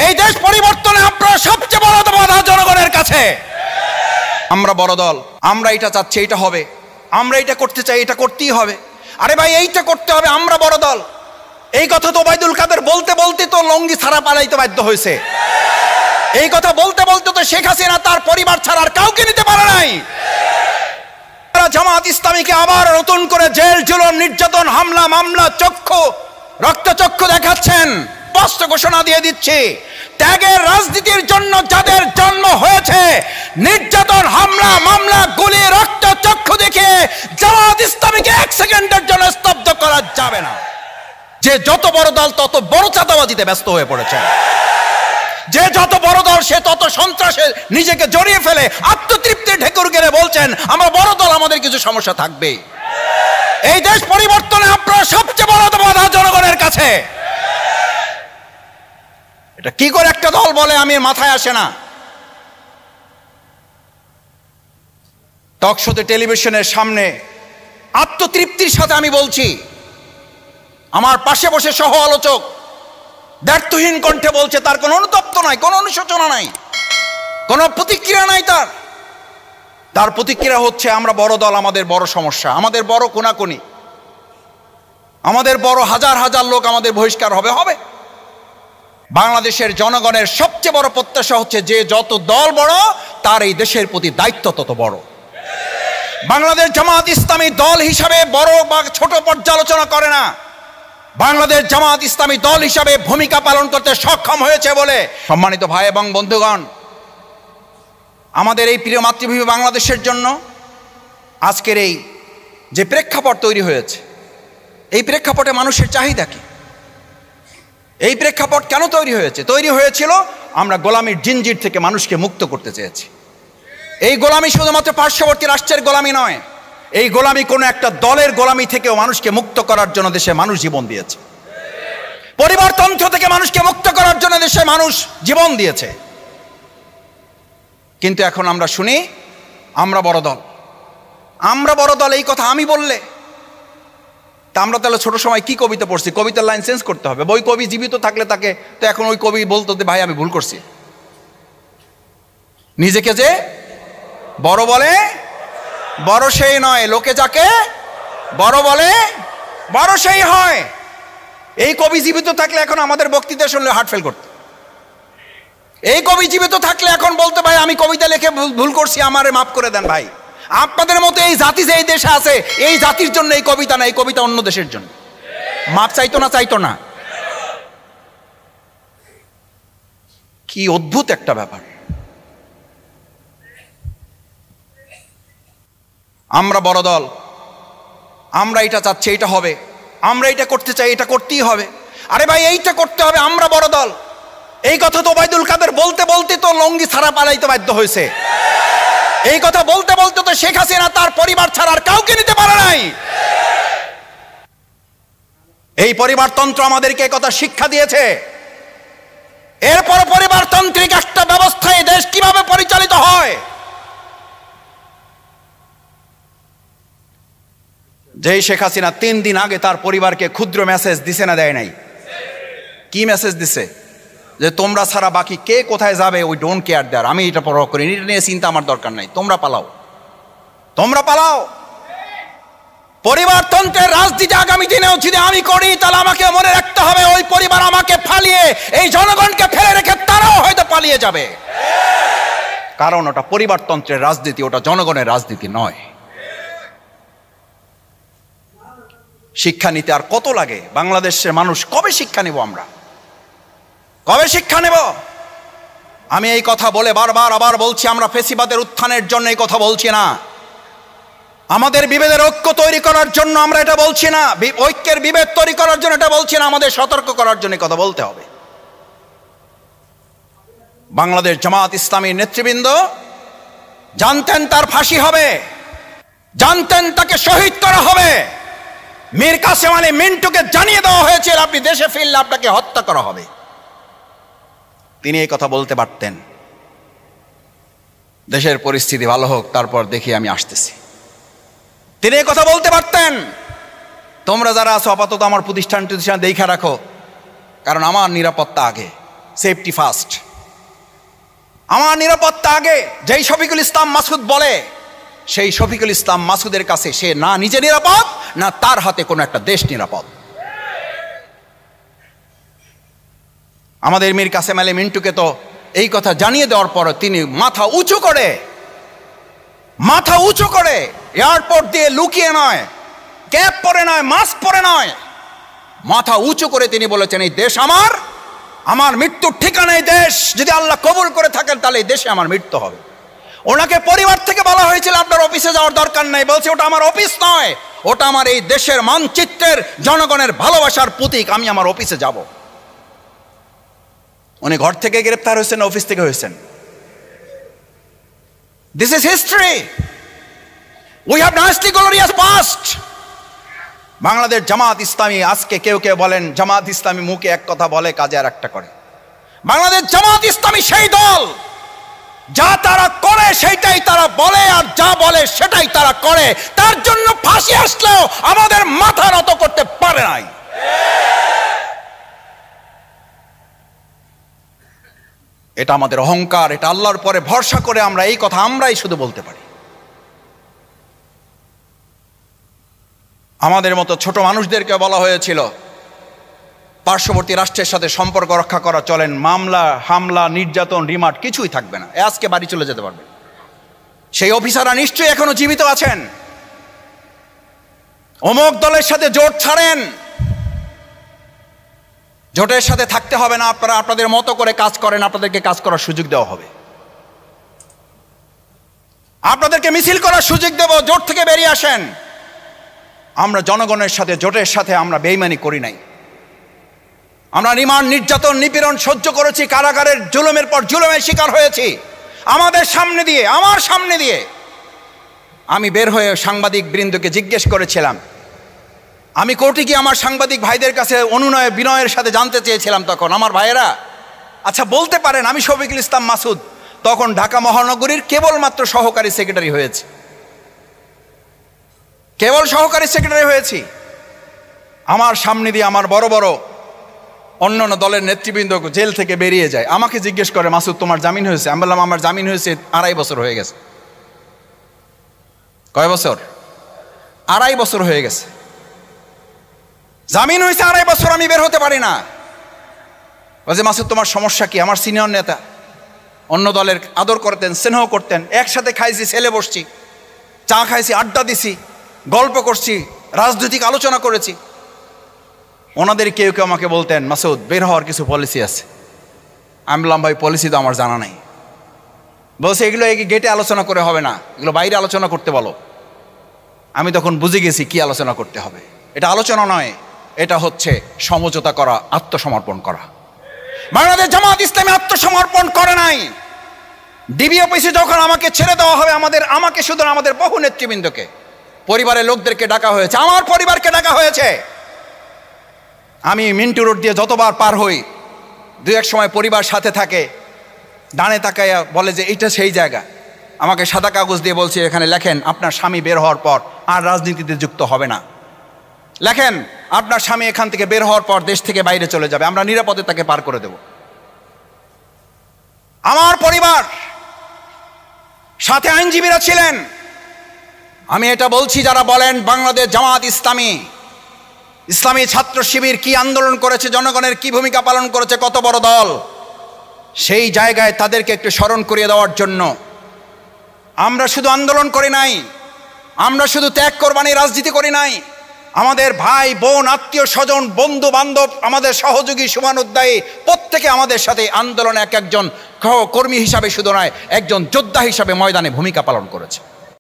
এই দেশ পরিবর্তনে আপনারা সবচেয়ে বড় বাধা জনগণের কাছে। আমরা বড় দল, আমরা এটা চাচ্ছি, এটা হবে, আমরা এটা করতে চাই, এটা করতেই হবে। আরে ভাই এইটা করতে হবে, আমরা বড় দল। এই কথা তো ওবায়দুল কাদের বলতে বলতে তো লঙ্গি ছাড়া পালাইতে বাধ্য হয়েছে। এই কথা বলতে বলতে তো শেখ হাসিনা তার পরিবার ছাড়া আর কাউকে নিতে পারে নাই। জামাত ইসলামীকে আবার নতুন করে জেল জুলুম নির্যাতন হামলা মামলা রক্তচক্ষু দেখাচ্ছেন। স্পষ্ট ঘোষণা দিয়ে দিচ্ছি, ত্যাগের রাজনীতির জন্য যাদের জন্ম হয়েছে, নির্যাতন হামলা মামলা গুলি রক্তচক্ষু দেখে জামাত ইসলামীকে এক সেকেন্ডের জন্য স্তব্ধ করা যাবে না। যে যত বড় দল তত বড় চাঁদাবাজিতে ব্যস্ত হয়ে পড়েছে, যে যত বড় দল সে তত সন্ত্রাসে নিজেকে জড়িয়ে ফেলে আত্মতৃপ্তির ঢেকুর গেড়ে বলছেন আমরা বড় দল, আমাদের কিছু সমস্যা থাকবে। এই দেশ পরিবর্তনে আপনারা সবচেয়ে বড় বাধা জনগণের কাছে। এটা কি করে একটা দল বলে আমি মাথায় আসে না। টকশোতে টেলিভিশনের সামনে আত্মতৃপ্তির সাথে আমি বলছি, আমার পাশে বসে সহ আলোচক দ্ব্যর্থহীন কণ্ঠে বলছে, তার কোনো অনুতপ্ত নাই, কোনো অনুশোচনা নাই, কোনো প্রতিক্রিয়া নাই। তার প্রতিক্রিয়া হচ্ছে আমরা বড় দল, আমাদের বড় সমস্যা, আমাদের বড় কোনাকুনি, আমাদের বড় হাজার হাজার লোক আমাদের বহিষ্কার হবে। বাংলাদেশের জনগণের সবচেয়ে বড় প্রত্যাশা হচ্ছে যে যত দল বড় তার এই দেশের প্রতি দায়িত্ব তত বড়। বাংলাদেশ জামাত ইসলামী দল হিসাবে বড় বা ছোট পর্যালোচনা করে না। বাংলাদেশ জামাত ইসলামী দল হিসাবে ভূমিকা পালন করতে সক্ষম হয়েছে বলে, সম্মানিত ভাই এবং বন্ধুগণ, আমাদের এই প্রিয় মাতৃভূমি বাংলাদেশের জন্য আজকের এই যে প্রেক্ষাপট তৈরি হয়েছে, এই প্রেক্ষাপটে মানুষের চাহিদা কি? এই প্রেক্ষাপট কেন তৈরি হয়েছে? তৈরি হয়েছিল আমরা গোলামির জিনজির থেকে মানুষকে মুক্ত করতে চেয়েছি। এই গোলামি শুধুমাত্র পার্শ্ববর্তী রাষ্ট্রের গোলামি নয়, এই গোলামি কোনো একটা দলের গোলামি থেকেও মানুষকে মুক্ত করার জন্য দেশে মানুষ জীবন দিয়েছে। পরিবারতন্ত্র থেকে মানুষকে মুক্ত করার জন্য দেশে মানুষ জীবন দিয়েছে। কিন্তু এখন আমরা শুনি আমরা বড় দল, আমরা বড় দল। এই কথা আমি বললে তা আমরা তাহলে ছোট সময় কি কবিতা পড়ছি, কবিতার লাইন চেঞ্জ করতে হবে। ওই কবি জীবিত থাকলে তাকে তো এখন ওই কবি বলতো যে ভাই আমি ভুল করছি। নিজেকে যে বড় বলে বড় সেই নয়, লোকে যাকে বড় বলে বড় সেই হয়। এই কবি জীবিত থাকলে এখন আমাদের বক্তৃতা শুনলে হার্ট ফেল করত। এই কবি জীবিত থাকলে এখন বলতে ভাই আমি কবিতা লিখে ভুল করছি, আমারে মাফ করে দেন ভাই। আপনাদের মতো এই জাতি যে এই দেশে আছে, এই জাতির জন্য এই কবিতা না, এই কবিতা অন্য দেশের জন্য। মাপ চাইতো না। কি অদ্ভুত একটা ব্যাপার। আমরা বড় দল, আমরা এটা চাচ্ছি, এটা হবে, আমরা এটা করতে চাই, এটা করতেই হবে। আরে ভাই এইটা করতে হবে, আমরা বড় দল। এই কথা তো ওবায়দুল কাদের বলতে বলতে তো লঙ্গি ছাড়া পালাইতে বাধ্য হয়েছে। এই কথা বলতে বলতে তো শেখ হাসিনা তার পরিবার ছাড়া আর কাউকে নিতে পারে নাই। এই পরিবারতন্ত্র আমাদেরকে এই কথা শিক্ষা দিয়েছে। এরপর পরিবারতান্ত্রিক একটা ব্যবস্থায় দেশ কিভাবে পরিচালিত হয়। যেই শেখ হাসিনা 3 দিন আগে তার পরিবারকে ক্ষুদ্র মেসেজ দিছে না, দেয় নাই? কি মেসেজ দিছে? যে তোমরা ছাড়া বাকি কে কোথায় যাবে উই ডোন্ট কেয়ার দেয়ার, আমি এটা পরোয়া করি, এটা নিয়ে চিন্তা আমার দরকার নাই, তোমরা পালাও। পরিবারতন্ত্রের রাজনীতি আগামী দিনেও যদি আমি করি তাহলে আমাকে মনে রাখতে হবে ওই পরিবার আমাকে ফালিয়ে এই জনগণকে ফেলে রেখে তারাও হয়তো পালিয়ে যাবে। কারণ ওটা পরিবারতন্ত্রের রাজনীতি, ওটা জনগণের রাজনীতি নয়। শিক্ষা নিতে আর কত লাগে? বাংলাদেশের মানুষ কবে শিক্ষা নেব? আমরা কবে শিক্ষা নেব? আমি এই কথা বলে বারবার আবার বলছি, আমরা ফেসিবাদের উত্থানের জন্য এই কথা বলছি না, আমাদের বিভেদের ঐক্য তৈরি করার জন্য আমরা এটা বলছি না, ঐক্যের বিভেদ তৈরি করার জন্য এটা বলছি না, আমাদের সতর্ক করার জন্য কথা বলতে হবে। বাংলাদেশ জামাত ইসলামীর নেতৃবৃন্দ জানতেন তার ফাঁসি হবে, জানতেন তাকে শহীদ করা হবে। মীর কাসেম আলী মিন্টুকে জানিয়ে দেওয়া হয়েছিল আপনি দেশে ফিরলে আপনাকে হত্যা করা হবে। তিনি এই কথা বলতে পারতেন, দেশের পরিস্থিতি ভালো হোক তারপর দেখি আমি আসতেছি। তিনি এই কথা বলতে পারতেন, তোমরা যারা আছো আপাতত আমার প্রতিষ্ঠান দেখা রাখো, কারণ আমার নিরাপত্তা আগে, সেফটি ফার্স্ট। আমার নিরাপত্তা আগে। যেই শফিকুল ইসলাম মাসুদ বলে, সেই শফিকুল ইসলাম মাসুদের কাছে সে না নিজে নিরাপদ, না তার হাতে কোনো একটা দেশ নিরাপদ। আমাদের মীর কাসেম আলী মিন্টুকে তো এই কথা জানিয়ে দেওয়ার পর তিনি মাথা উঁচু করে এয়ারপোর্ট দিয়ে লুকিয়ে নয়, ক্যাপ পরে নয়, মাস্ক পরে নয়, মাথা উঁচু করে তিনি বলেছেন, এই দেশ আমার মৃত্যুর ঠিকানা এই দেশ। যদি আল্লাহ কবুল করে থাকেন তাহলে এই দেশে আমার মৃত্যু হবে। ওনাকে পরিবার থেকে বলা হয়েছিল আপনার অফিসে যাওয়ার দরকার নাই, বলছে ওটা আমার অফিস নয়, ওটা আমার এই দেশের মানচিত্রের জনগণের ভালোবাসার প্রতীক, আমি আমার অফিসে যাব। উনি ঘর থেকে গ্রেফতার হয়েছেন, অফিস থেকে হয়েছেন। This is history. We have nicely glorious past. Bangladesh Jamaat Islami, আজকে কেউ কেউ বলেন জামাত ইসলামী মুখে এক কথা বলে, কাজে আর একটা করে। বাংলাদেশ জামাত ইসলামী সেই দল, যা তারা করে সেইটাই তারা বলে, আর যা বলে সেটাই তারা করে। তার জন্য ফাঁসি আসলেও আমাদের মাথা নত করতে পারে নাই। এটা আমাদের অহংকার, এটা আল্লাহর পরে ভরসা করে আমরা এই কথা আমরাই শুধু বলতে পারি। আমাদের মতো ছোট মানুষদেরকে বলা হয়েছিল পার্শ্ববর্তী রাষ্ট্রের সাথে সম্পর্ক রক্ষা করা চলেন, মামলা হামলা নির্যাতন রিমান্ড কিছুই থাকবে না, আজকে বাড়ি চলে যেতে পারবে। সেই অফিসাররা নিশ্চয়ই এখনো জীবিত আছেন। অমুক দলের সাথে জোট ছাড়েন, জোটের সাথে থাকতে হবে না, আপনারা আপনাদের মতো করে কাজ করেন, আপনাদেরকে কাজ করার সুযোগ দেওয়া হবে, আপনাদেরকে মিছিল করার সুযোগ দেব, জোট থেকে বেরিয়ে আসেন। আমরা জনগণের সাথে জোটের সাথে আমরা বেইমানি করি নাই। আমরা রিমান্ড নির্যাতন নিপীড়ন সহ্য করেছি, কারাগারের জুলুমের পর জুলুমের শিকার হয়েছি। আমার সামনে দিয়ে আমি বের হয়ে সাংবাদিক বৃন্দকে জিজ্ঞেস করেছিলাম, আমি কোর্টে গিয়ে আমার সাংবাদিক ভাইদের কাছে অনুনয় বিনয়ের সাথে জানতে চেয়েছিলাম, তখন আমার ভাইয়েরা আচ্ছা বলতে পারেন আমি শফিকুল ইসলাম মাসুদ তখন ঢাকা মহানগরীর কেবলমাত্র সহকারী সেক্রেটারি হয়েছি, কেবল সহকারী সেক্রেটারি হয়েছি। আমার সামনে দিয়ে আমার বড় বড় অন্যান্য দলের নেতৃবৃন্দ জেল থেকে বেরিয়ে যায়, আমাকে জিজ্ঞেস করে মাসুদ তোমার জামিন হয়েছে? আমি বললাম আমার জামিন হয়েছে 2.5 বছর হয়ে গেছে। কয় বছর? 2.5 বছর হয়ে গেছে। জামিন হয়েছে 2.5 বছর, আমি বের হতে পারি না। বলছে মাসুদ তোমার সমস্যা কি? আমার সিনিয়র নেতা, অন্য দলের আদর করতেন, স্নেহ করতেন, একসাথে খাইছি, ছেলে বসছি, চা খাইছি, আড্ডা দিছি, গল্প করছি, রাজনৈতিক আলোচনা করেছি। ওনাদের কেউ কেউ আমাকে বলতেন মাসুদ বের হওয়ার কিছু পলিসি আছে। আমি বললাম ভাই পলিসি তো আমার জানা নাই। বলছে এগুলো গেটে আলোচনা করে হবে না, এগুলো বাইরে আলোচনা করতে বলো। আমি তখন বুঝে গেছি কি আলোচনা করতে হবে। এটা আলোচনা নয়, এটা হচ্ছে সমঝোতা করা, আত্মসমর্পণ করা। বাংলাদেশ জামাত ইসলামী আত্মসমর্পণ করে নাই। ডিবি অফিসে যখন আমাকে ছেড়ে দেওয়া হবে, আমাকে শুধু আমাদের বহু নেতৃবৃন্দকে, পরিবারের লোকদেরকে ডাকা হয়েছে, আমার পরিবারকে ডাকা হয়েছে। আমি মিন্টু রোড দিয়ে যতবার পার হই, 2-1 সময় পরিবার সাথে থাকে, ডানে তাকাইয়া বলে যে এইটা সেই জায়গা। আমাকে সাদা কাগজ দিয়ে বলছে এখানে লেখেন আপনার স্বামী বের হওয়ার পর আর রাজনীতিতে যুক্ত হবে না, লেখেন আপনার স্বামী এখান থেকে বের হওয়ার পর দেশ থেকে বাইরে চলে যাবে, আমরা নিরাপদে তাকে পার করে দেব। আমার পরিবার সাথে আইনজীবীরা ছিলেন। আমি এটা বলছি, যারা বলেন বাংলাদেশ জামাত ইসলামী, ইসলামী ছাত্র শিবির কি আন্দোলন করেছে, জনগণের কি ভূমিকা পালন করেছে, কত বড় দল, সেই জায়গায় তাদেরকে একটু স্মরণ করিয়ে দেওয়ার জন্য আমরা শুধু আন্দোলন করি নাই, আমরা শুধু ত্যাগ কোরবানি রাজনীতি করি নাই। আমাদের ভাই বোন আত্মীয় স্বজন বন্ধু বান্ধব আমাদের সহযোগী শুভানুধ্যায়ী প্রত্যেকে আমাদের সাথে আন্দোলনে একজন কর্মী হিসাবে শুধু নয়, একজন যোদ্ধা হিসাবে ময়দানে ভূমিকা পালন করেছে।